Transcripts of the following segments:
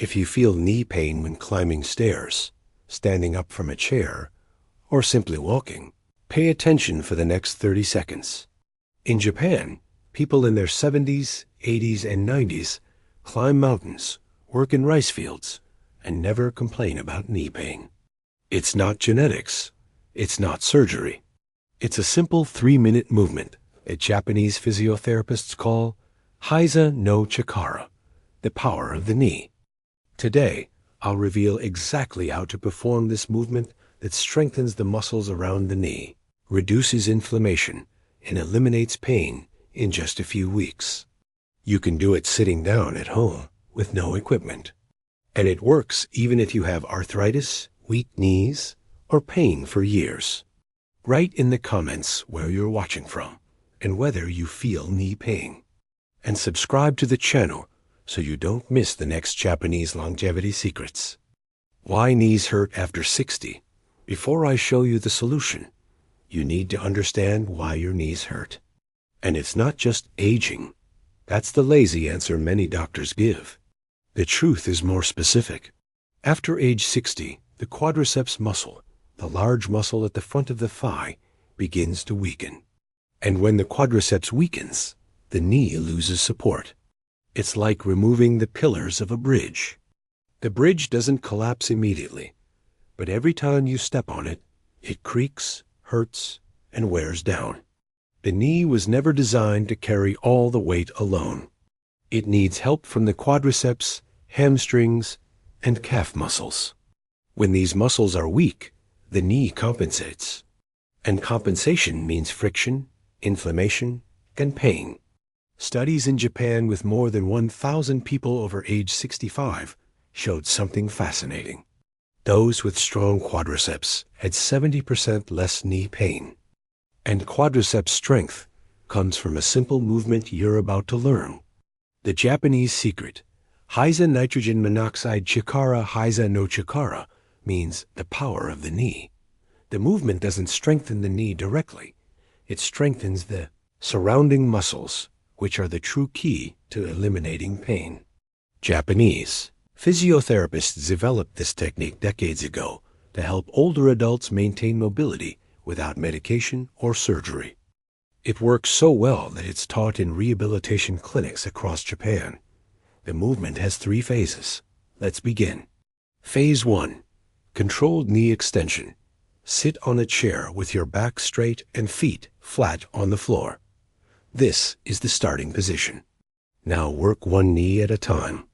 If you feel knee pain when climbing stairs, standing up from a chair, or simply walking, pay attention for the next 30 seconds. In Japan, people in their 70s, 80s, and 90s climb mountains, work in rice fields, and never complain about knee pain. It's not genetics. It's not surgery. It's a simple 3-minute movement that Japanese physiotherapists call hiza no chikara, the power of the knee. Today, I'll reveal exactly how to perform this movement that strengthens the muscles around the knee, reduces inflammation, and eliminates pain in just a few weeks. You can do it sitting down at home with no equipment. And it works even if you have arthritis, weak knees, or pain for years. Write in the comments where you're watching from and whether you feel knee pain. And subscribe to the channel so you don't miss the next Japanese longevity secrets. Why knees hurt after 60? Before I show you the solution, you need to understand why your knees hurt. And it's not just aging. That's the lazy answer many doctors give. The truth is more specific. After age 60, the quadriceps muscle, the large muscle at the front of the thigh, begins to weaken. And when the quadriceps weakens, the knee loses support. It's like removing the pillars of a bridge. The bridge doesn't collapse immediately, but every time you step on it, it creaks, hurts, and wears down. The knee was never designed to carry all the weight alone. It needs help from the quadriceps, hamstrings, and calf muscles. When these muscles are weak, the knee compensates. And compensation means friction, inflammation, and pain. Studies in Japan with more than 1,000 people over age 65 showed something fascinating. Those with strong quadriceps had 70% less knee pain. And quadriceps strength comes from a simple movement you're about to learn. The Japanese secret, hiza nitrogen monoxide chikara hiza no chikara, means the power of the knee. The movement doesn't strengthen the knee directly. It strengthens the surrounding muscles, which are the true key to eliminating pain. Japanese physiotherapists developed this technique decades ago to help older adults maintain mobility without medication or surgery. It works so well that it's taught in rehabilitation clinics across Japan. The movement has 3 phases. Let's begin. Phase 1. Controlled knee extension. Sit on a chair with your back straight and feet flat on the floor. This is the starting position. Now work one knee at a time.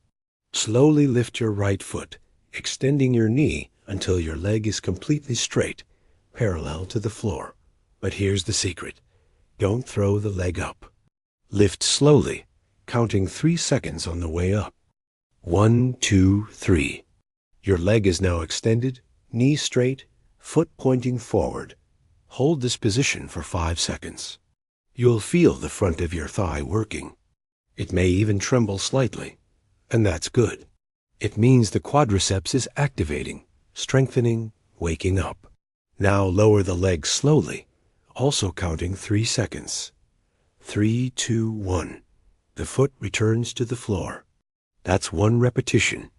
Slowly lift your right foot, extending your knee until your leg is completely straight, parallel to the floor. But here's the secret. Don't throw the leg up. Lift slowly, counting 3 seconds on the way up. 1, 2, 3. Your leg is now extended, knee straight, foot pointing forward. Hold this position for 5 seconds. You'll feel the front of your thigh working. It may even tremble slightly, and that's good. It means the quadriceps is activating, strengthening, waking up. Now lower the leg slowly, also counting 3 seconds. 3, 2, 1. The foot returns to the floor. That's 1 repetition.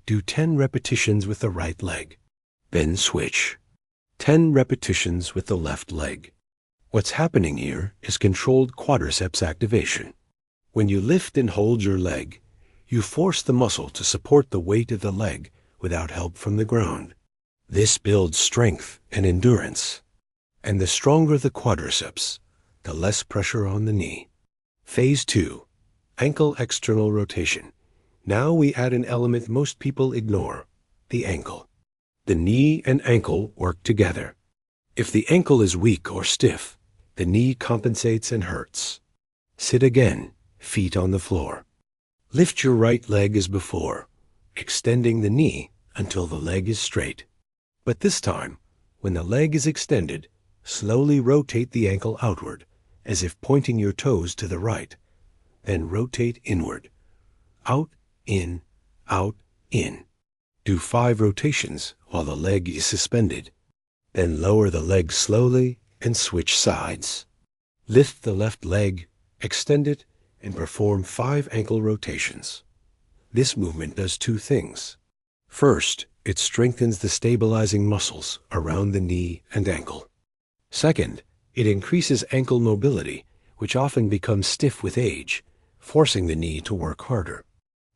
Do 10 repetitions with the right leg. Then switch. 10 repetitions with the left leg. What's happening here is controlled quadriceps activation. When you lift and hold your leg, you force the muscle to support the weight of the leg without help from the ground. This builds strength and endurance. And the stronger the quadriceps, the less pressure on the knee. Phase 2. Ankle external rotation. Now we add an element most people ignore, the ankle. The knee and ankle work together. If the ankle is weak or stiff, the knee compensates and hurts. Sit again, feet on the floor. Lift your right leg as before, extending the knee until the leg is straight. But this time, when the leg is extended, slowly rotate the ankle outward, as if pointing your toes to the right. Then rotate inward. Out, in, out, in. Do 5 rotations while the leg is suspended. Then lower the leg slowly and switch sides. Lift the left leg, extend it, and perform 5 ankle rotations. This movement does two things. First, it strengthens the stabilizing muscles around the knee and ankle. Second, it increases ankle mobility, which often becomes stiff with age, forcing the knee to work harder.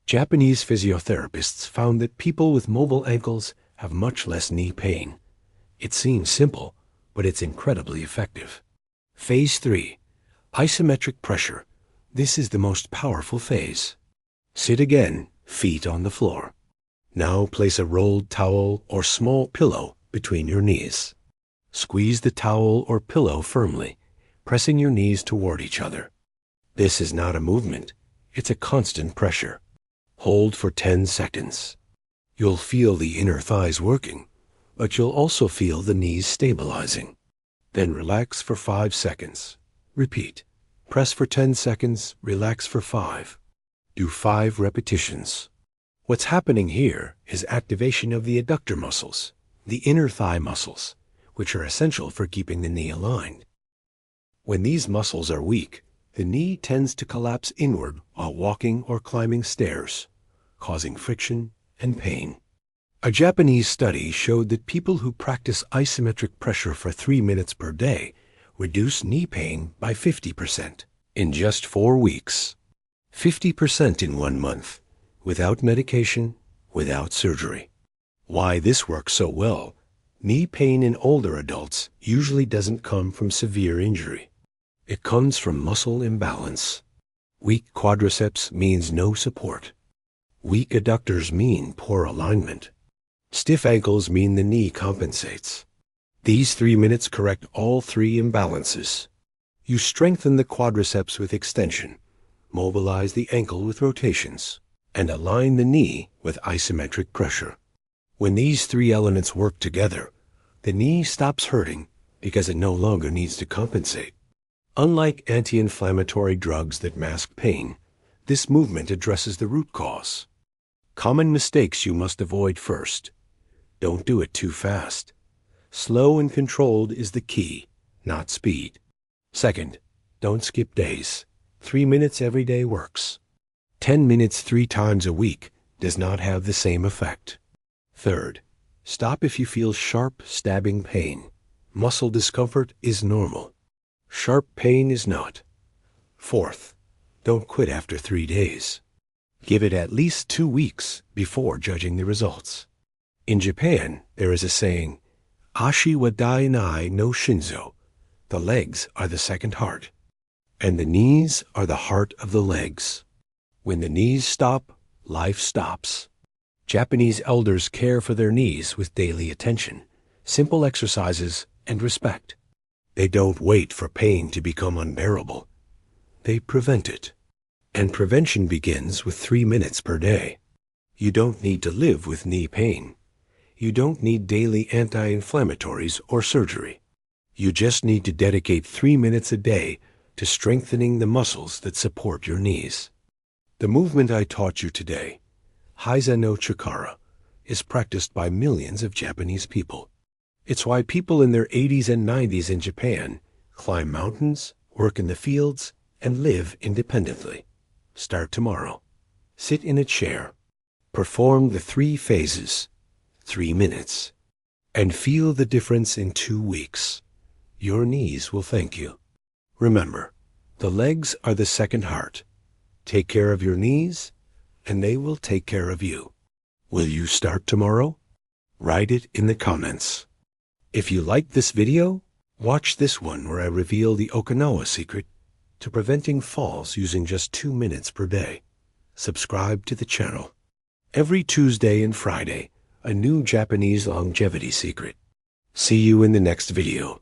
Japanese physiotherapists found that people with mobile ankles have much less knee pain. It seems simple, but it's incredibly effective. Phase 3. Isometric pressure. This is the most powerful phase. Sit again, feet on the floor. Now place a rolled towel or small pillow between your knees. Squeeze the towel or pillow firmly, pressing your knees toward each other. This is not a movement, it's a constant pressure. Hold for 10 seconds. You'll feel the inner thighs working, but you'll also feel the knees stabilizing. Then relax for 5 seconds. Repeat. Press for 10 seconds, relax for 5. Do 5 repetitions. What's happening here is activation of the adductor muscles, the inner thigh muscles, which are essential for keeping the knee aligned. When these muscles are weak, the knee tends to collapse inward while walking or climbing stairs, causing friction and pain. A Japanese study showed that people who practice isometric pressure for 3 minutes per day reduce knee pain by 50% in just 4 weeks. 50% in 1 month, without medication, without surgery. Why this works so well? Knee pain in older adults usually doesn't come from severe injury. It comes from muscle imbalance. Weak quadriceps means no support. Weak adductors mean poor alignment. Stiff ankles mean the knee compensates. These 3 minutes correct all 3 imbalances. You strengthen the quadriceps with extension, mobilize the ankle with rotations, and align the knee with isometric pressure. When these 3 elements work together, the knee stops hurting because it no longer needs to compensate. Unlike anti-inflammatory drugs that mask pain, this movement addresses the root cause. Common mistakes you must avoid first. Don't do it too fast. Slow and controlled is the key, not speed. Second, don't skip days. 3 minutes every day works. 10 minutes 3 times a week does not have the same effect. Third, stop if you feel sharp, stabbing pain. Muscle discomfort is normal. Sharp pain is not. Fourth, don't quit after 3 days. Give it at least 2 weeks before judging the results. In Japan, there is a saying, Ashi wa dainai no shinzo. The legs are the second heart, and the knees are the heart of the legs. When the knees stop, life stops. Japanese elders care for their knees with daily attention, simple exercises, and respect. They don't wait for pain to become unbearable. They prevent it. And prevention begins with 3 minutes per day. You don't need to live with knee pain. You don't need daily anti-inflammatories or surgery. You just need to dedicate 3 minutes a day to strengthening the muscles that support your knees. The movement I taught you today, hiza no chikara, is practiced by millions of Japanese people. It's why people in their 80s and 90s in Japan climb mountains, work in the fields, and live independently. Start tomorrow. Sit in a chair. Perform the 3 phases, 3 minutes, and feel the difference in 2 weeks. Your knees will thank you. Remember, the legs are the second heart. Take care of your knees, and they will take care of you. Will you start tomorrow? Write it in the comments. If you liked this video, watch this one where I reveal the Okinawa secret to preventing falls using just 2 minutes per day. Subscribe to the channel. Every Tuesday and Friday, a new Japanese longevity secret. See you in the next video.